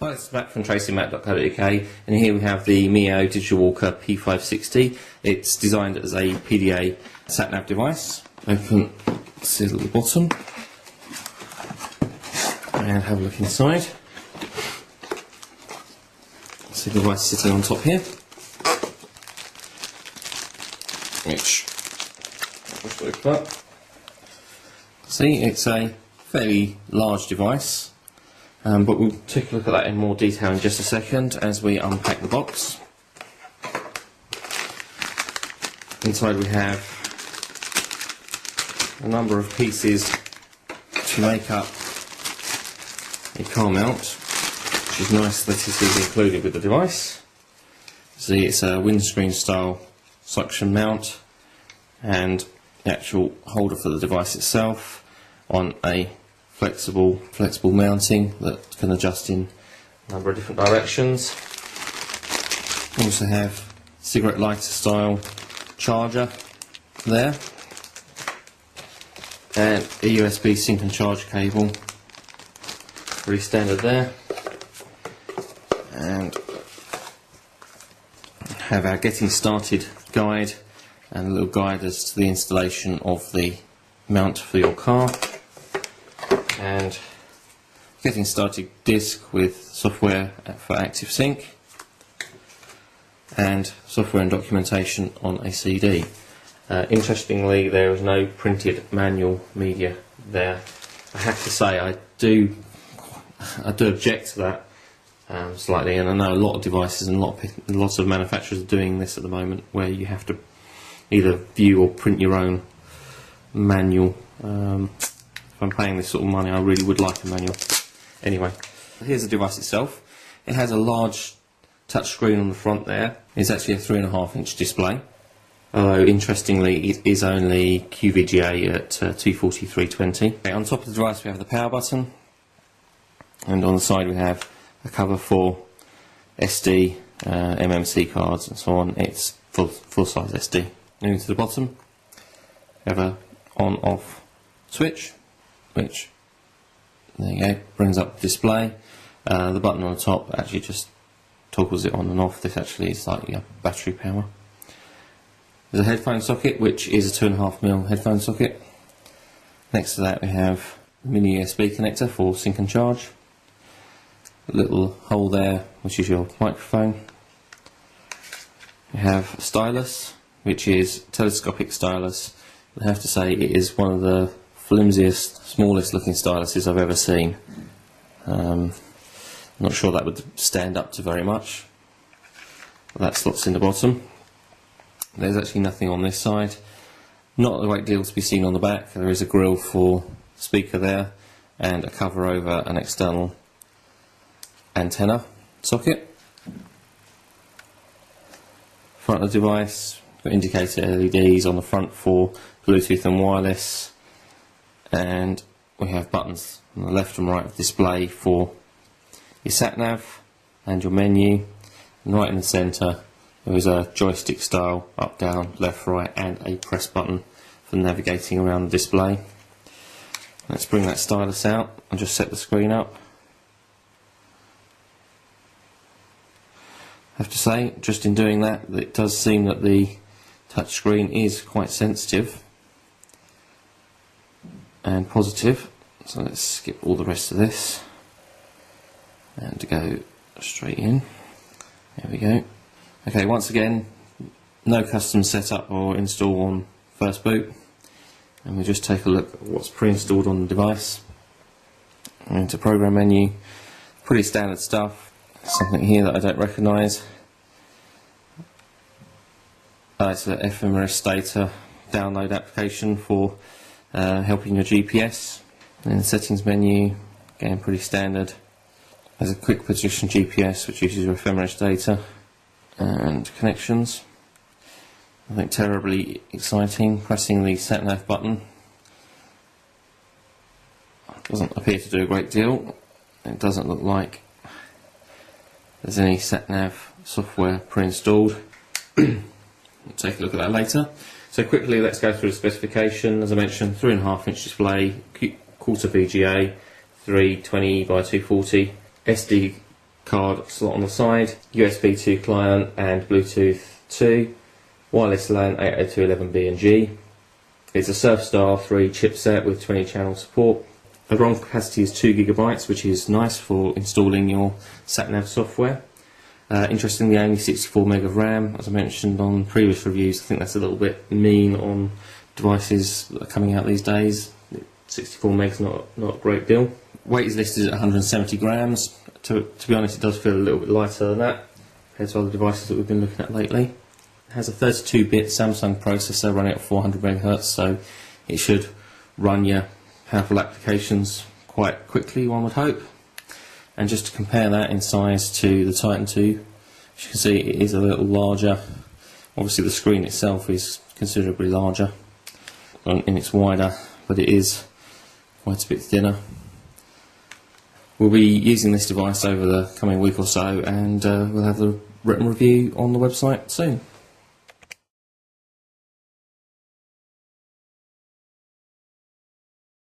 Hi, this is Matt from tracingmatt.co.uk, and here we have the Mio Digiwalker P560. It's designed as a PDA sat-nav device. Open the seal at the bottom and have a look inside. See the device sitting on top here, which let's open up. See, it's a fairly large device. But we'll take a look at that in more detail in just a second as we unpack the box. Inside we have a number of pieces to make up a car mount, which is nice that it is included with the device. See, it's a windscreen style suction mount and the actual holder for the device itself on a flexible mounting that can adjust in a number of different directions. We also have cigarette lighter style charger there, and a USB sync and charge cable, pretty standard there, and have our getting started guide and a little guide as to the installation of the mount for your car. And getting started disc with software for active sync and software and documentation on a CD. Interestingly, there is no printed manual media there. I have to say I do object to that slightly, and I know a lot of devices and lots of manufacturers are doing this at the moment, where you have to either view or print your own manual. If I'm paying this sort of money, I really would like a manual. Anyway, here's the device itself. It has a large touch screen on the front there. It's actually a 3.5-inch display, although interestingly it is only QVGA at 240/320. Okay, on top of the device we have the power button, and on the side we have a cover for SD, MMC cards and so on. It's full size SD. Moving to the bottom, we have a on-off switch, which, there you go, brings up the display. The button on the top actually just toggles it on and off. This actually is like battery power. There's a headphone socket, which is a 2.5mm headphone socket. Next to that we have a mini USB connector for sync and charge. A little hole there, which is your microphone. We have a stylus, which is a telescopic stylus. I have to say it is one of the flimsiest, smallest looking styluses I've ever seen. I'm not sure that would stand up to very much. That slots in the bottom. There's actually nothing on this side. Not a great deal to be seen on the back. There is a grill for speaker there and a cover over an external antenna socket. Front of the device, got indicator LEDs on the front for Bluetooth and wireless. And we have buttons on the left and right of the display for your sat-nav and your menu. And right in the centre there is a joystick style up, down, left, right, and a press button for navigating around the display. Let's bring that stylus out and just set the screen up. I have to say, just in doing that, it does seem that the touch screen is quite sensitive and positive, so let's skip all the rest of this and go straight in. There we go. Okay, once again, no custom setup or install on first boot, and we'll just take a look at what's pre-installed on the device. Into program menu, pretty standard stuff. Something here that I don't recognise. It's an ephemeris data download application for helping your GPS. And in the settings menu, again pretty standard. There's a quick position GPS, which uses your ephemeris data, and connections. Nothing terribly exciting. Pressing the sat-nav button doesn't appear to do a great deal. It doesn't look like there's any sat-nav software pre-installed. We'll take a look at that later. So quickly, let's go through the specification. As I mentioned, 3.5-inch display, quarter VGA, 320 by 240, SD card slot on the side, USB 2 client and Bluetooth 2, wireless LAN 802.11b and G. It's a Surfstar 3 chipset with 20 channel support. The ROM capacity is 2 GB, which is nice for installing your sat-nav software. Interestingly, only 64 meg of RAM. As I mentioned on previous reviews, I think that's a little bit mean on devices that are coming out these days. 64 meg's not a great deal. Weight is listed at 170 grams. To be honest, it does feel a little bit lighter than that compared to other devices that we've been looking at lately. It has a 32-bit Samsung processor running at 400 MHz, so it should run your powerful applications quite quickly, one would hope. And just to compare that in size to the Titan 2, as you can see, it is a little larger. Obviously the screen itself is considerably larger and it's wider, but it is quite a bit thinner. We'll be using this device over the coming week or so, and we'll have the written review on the website soon.